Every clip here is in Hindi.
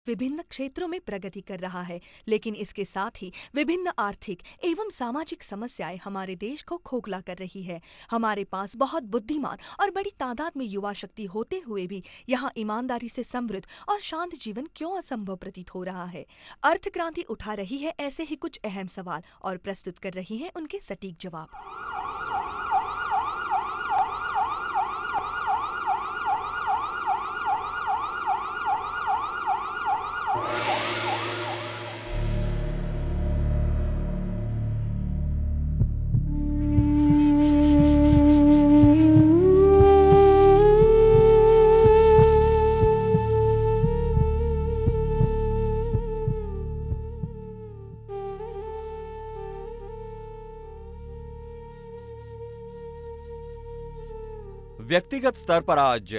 विभिन्न क्षेत्रों में प्रगति कर रहा है, लेकिन इसके साथ ही विभिन्न आर्थिक एवं सामाजिक समस्याएं हमारे देश को खोखला कर रही है। हमारे पास बहुत बुद्धिमान और बड़ी तादाद में युवा शक्ति होते हुए भी यहाँ ईमानदारी से समृद्ध और शांत जीवन क्यों असंभव प्रतीत हो रहा है? अर्थ क्रांति उठा रही है ऐसे ही कुछ अहम सवाल और प्रस्तुत कर रही है उनके सटीक जवाब। व्यक्तिगत स्तर पर आज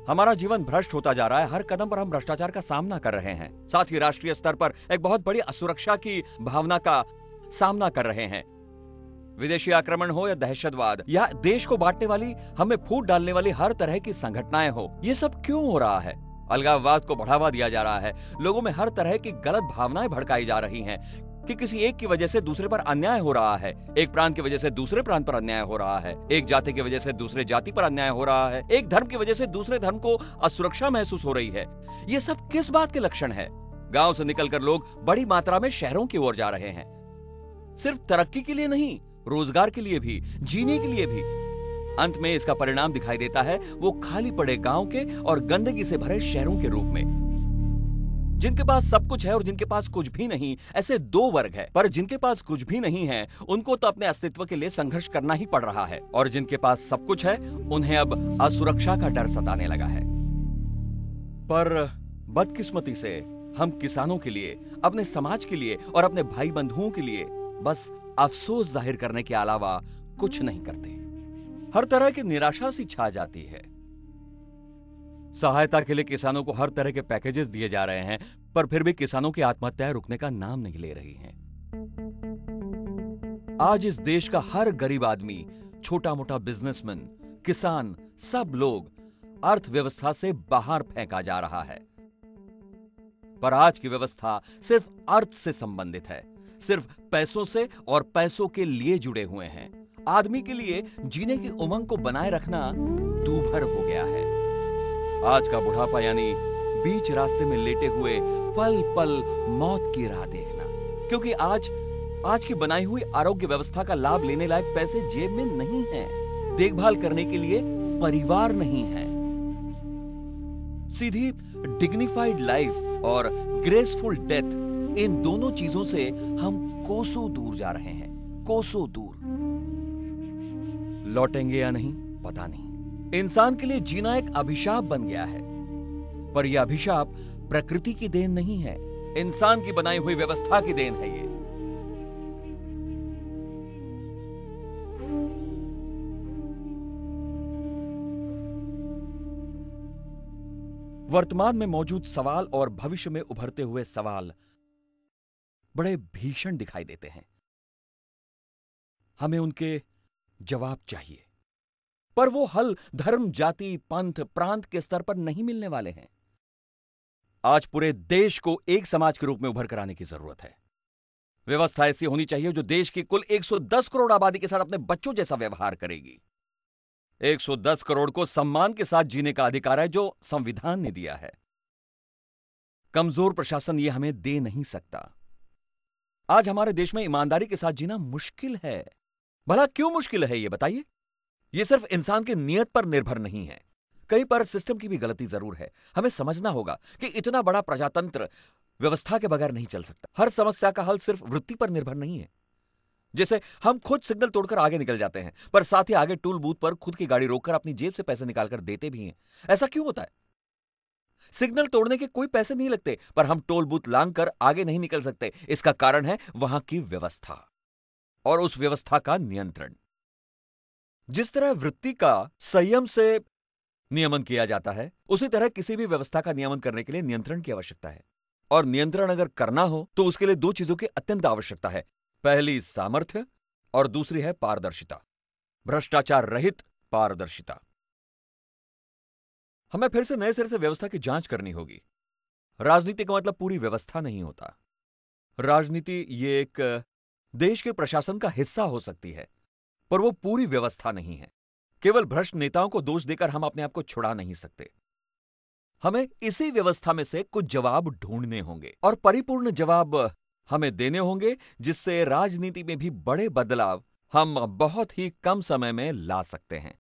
हमारा जीवन भ्रष्ट होता जा रहा है। हर कदम पर हम भ्रष्टाचार का सामना कर रहे हैं। साथ ही राष्ट्रीय स्तर पर एक बहुत बड़ी असुरक्षा की भावना का सामना कर रहे हैं। विदेशी आक्रमण हो या दहशतवाद या देश को बांटने वाली, हमें फूट डालने वाली हर तरह की संघटनाएं हो, ये सब क्यों हो रहा है? अलगाववाद को बढ़ावा दिया जा रहा है। लोगों में हर तरह की गलत भावनाएं भड़काई जा रही हैं कि किसी एक की वजह से दूसरे पर अन्याय हो रहा है, एक प्रांत की वजह से दूसरे प्रांत पर अन्याय हो रहा है, एक जाति की वजह से दूसरे जाति पर अन्याय हो रहा है, एक धर्म की वजह से दूसरे धर्म को असुरक्षा महसूस हो रही है। ये सब किस बात के लक्षण है? गांव से निकलकर लोग बड़ी मात्रा में शहरों की ओर जा रहे हैं। सिर्फ तरक्की के लिए नहीं, रोजगार के लिए भी, जीने के लिए भी। अंत में इसका परिणाम दिखाई देता है वो खाली पड़े गांव के और गंदगी से भरे शहरों के रूप में। जिनके पास सब कुछ है और जिनके पास कुछ भी नहीं, ऐसे दो वर्ग है। पर जिनके पास कुछ भी नहीं है उनको तो अपने अस्तित्व के लिए संघर्ष करना ही पड़ रहा है, और जिनके पास सब कुछ है उन्हें अब असुरक्षा का डर सताने लगा है। पर बदकिस्मती से हम किसानों के लिए, अपने समाज के लिए और अपने भाई बंधुओं के लिए बस अफसोस जाहिर करने के अलावा कुछ नहीं करते। हर तरह की निराशा सी छा जाती है। सहायता के लिए किसानों को हर तरह के पैकेजेस दिए जा रहे हैं, पर फिर भी किसानों की आत्महत्याएं रुकने का नाम नहीं ले रही हैं। आज इस देश का हर गरीब आदमी, छोटा मोटा बिजनेसमैन, किसान, सब लोग अर्थव्यवस्था से बाहर फेंका जा रहा है। पर आज की व्यवस्था सिर्फ अर्थ से संबंधित है, सिर्फ पैसों से और पैसों के लिए जुड़े हुए हैं। आदमी के लिए जीने की उमंग को बनाए रखना दूभर हो गया है। आज का बुढ़ापा यानी बीच रास्ते में लेटे हुए पल पल मौत की राह देखना, क्योंकि आज की बनाई हुई आरोग्य व्यवस्था का लाभ लेने लायक पैसे जेब में नहीं है, देखभाल करने के लिए परिवार नहीं है। सीधी डिग्निफाइड लाइफ और ग्रेसफुल डेथ, इन दोनों चीजों से हम कोसों दूर जा रहे हैं, कोसों दूर। लौटेंगे या नहीं पता नहीं। इंसान के लिए जीना एक अभिशाप बन गया है, पर यह अभिशाप प्रकृति की देन नहीं है, इंसान की बनाई हुई व्यवस्था की देन है ये। वर्तमान में मौजूद सवाल और भविष्य में उभरते हुए सवाल बड़े भीषण दिखाई देते हैं। हमें उनके जवाब चाहिए, पर वो हल धर्म, जाति, पंथ, प्रांत के स्तर पर नहीं मिलने वाले हैं। आज पूरे देश को एक समाज के रूप में उभर कर आने की जरूरत है। व्यवस्था ऐसी होनी चाहिए जो देश की कुल 110 करोड़ आबादी के साथ अपने बच्चों जैसा व्यवहार करेगी। 110 करोड़ को सम्मान के साथ जीने का अधिकार है जो संविधान ने दिया है। कमजोर प्रशासन ये हमें दे नहीं सकता। आज हमारे देश में ईमानदारी के साथ जीना मुश्किल है। भला क्यों मुश्किल है ये बताइए? ये सिर्फ इंसान की नीयत पर निर्भर नहीं है, कहीं पर सिस्टम की भी गलती जरूर है। हमें समझना होगा कि इतना बड़ा प्रजातंत्र व्यवस्था के बगैर नहीं चल सकता। हर समस्या का हल सिर्फ वृत्ति पर निर्भर नहीं है। जैसे हम खुद सिग्नल तोड़कर आगे निकल जाते हैं, पर साथ ही आगे टूल बूथ पर खुद की गाड़ी रोककर अपनी जेब से पैसे निकालकर देते भी हैं। ऐसा क्यों होता है? सिग्नल तोड़ने के कोई पैसे नहीं लगते, पर हम टोल बूथ लांघकर आगे नहीं निकल सकते। इसका कारण है वहां की व्यवस्था और उस व्यवस्था का नियंत्रण। जिस तरह वृत्ति का संयम से नियमन किया जाता है, उसी तरह किसी भी व्यवस्था का नियमन करने के लिए नियंत्रण की आवश्यकता है। और नियंत्रण अगर करना हो तो उसके लिए दो चीजों की अत्यंत आवश्यकता है। पहली सामर्थ्य और दूसरी है पारदर्शिता, भ्रष्टाचार रहित पारदर्शिता। हमें फिर से नए सिरे से व्यवस्था की जांच करनी होगी। राजनीति का मतलब पूरी व्यवस्था नहीं होता। राजनीति ये एक देश के प्रशासन का हिस्सा हो सकती है, पर वो पूरी व्यवस्था नहीं है। केवल भ्रष्ट नेताओं को दोष देकर हम अपने आप को छुड़ा नहीं सकते। हमें इसी व्यवस्था में से कुछ जवाब ढूंढने होंगे और परिपूर्ण जवाब हमें देने होंगे, जिससे राजनीति में भी बड़े बदलाव हम बहुत ही कम समय में ला सकते हैं।